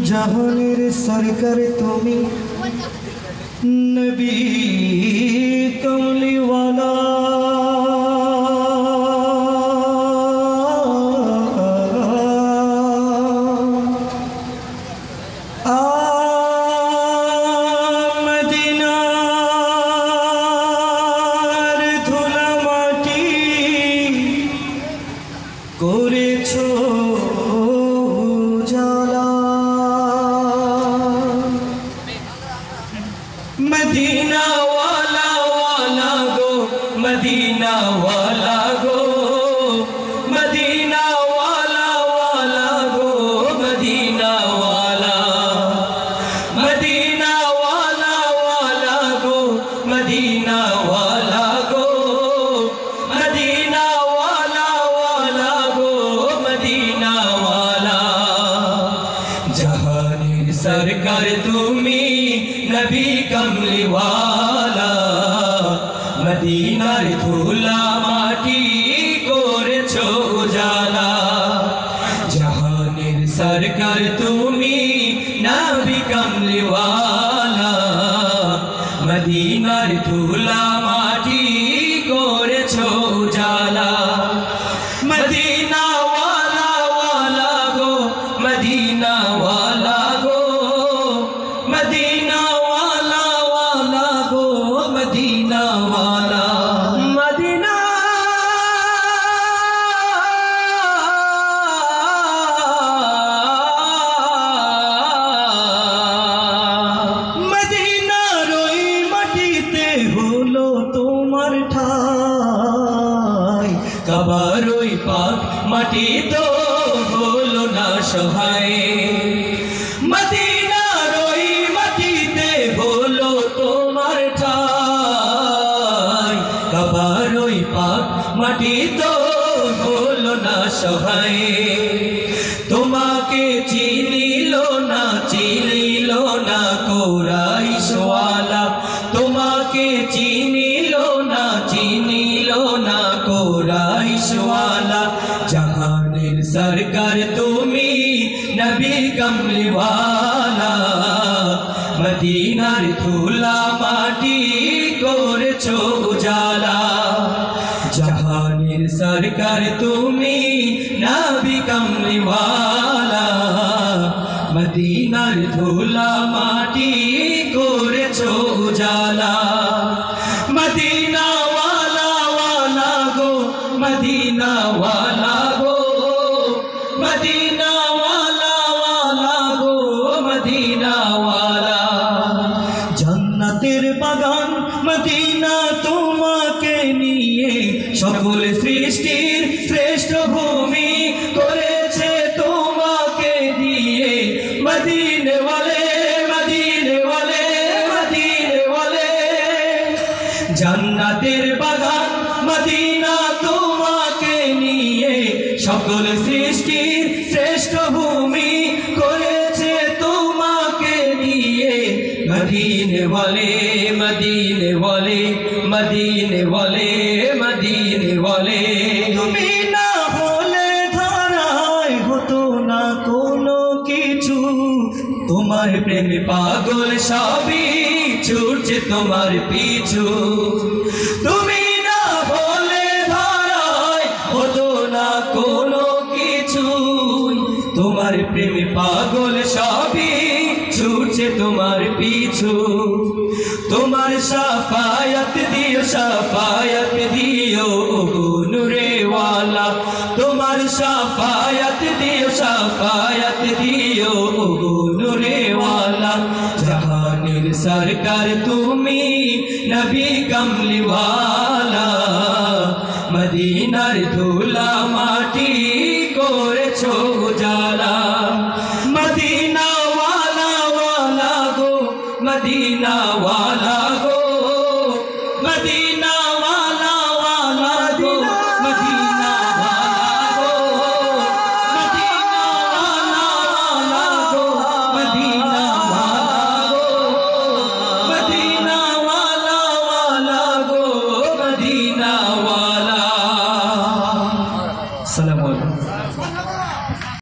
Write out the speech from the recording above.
জাহানের সরকার তুমি নবী কমলিওয়ালা মদিনার ধুলা মাটি করেছো উজালা मदीना वाला वाला गो मदीना वाला गो मदीना वाला वाला गो मदीना वाला मदीना वाला वाला गो मदीना वाला गो मदीना वाला वाला गो मदीना वाला जहानी सरकार तुमी नबी कमली वाला मदीनार धूला माटी करेছো उजाला जहानेर सरकार तुमी नबी कमली वाला मदीनार धूला माटी करेছো उजाला मदीना वाला वाला गो मदीना वाला गो मदीना मदीना वाला मदीना मदीना रोई माटीते हलो तोमार ठाई काবার ওই পাক মাটি তো হলো না সহায় মদিনা রই মাটিতে হলো তোমার ঠাই কাবার ওই পাক মাটি তো হলো না সহায় তোমাকে চিনিল না কুরাইশ ওয়ালা তোমাকে চিনিল না কুরাইশ ওয়ালা জাহানের সরকার তুমি নবী কমলি ওয়ালা মদিনার ধুলা মাটি করেছো উজালা জাহানের সরকার তুমি নবী কমলি ওয়ালা মদিনার ধুলা মাটি করেছো উজালা মদিনা ওয়ালা ওয়ালা গো মদিনা ওয়ালা গো মদিনা ওয়ালা ওয়ালা গো মদিনা ওয়ালা জান্নাতের বাগান মদিনা তোমাকে নিয়ে সকল সৃষ্টির শ্রেষ্ঠ ভূমি করেছে তোমাকে দিয়ে মদিনে ওয়ালে মদিনে ওয়ালে মদিনে ওয়ালে জান্নাতের বাগান মদিনা তোমাকে নিয়ে সকল সৃষ্টির শ্রেষ্ঠ ভূমি করেছে তোমাকে নিয়ে মদিনে ওয়ালে মদিনে ওয়ালে মদিনে ওয়ালে মদিনে ওয়ালে তুমি না হলে ধারায় হতো না কোনো কিছু তোমার প্রেমে পাগল সবই ছুটছে তোমার পিছু তুমি না হলে ধারায় হতো না কোনো কিছু তোমার প্রেমে পাগল সবই ছুটছে তোমার পিছু তোমার শাফায়াত দিও নূরে ওয়ালা তোমার শাফায়াত দিও নূরে ওয়ালা জাহানের সরকার তুমি নবী কমলি ওয়ালা মদিনার ধুলা মাটি করেছো উজালা মদিনা ওয়ালা ওয়ালা গো মদিনা ওয়ালা গো মদিনা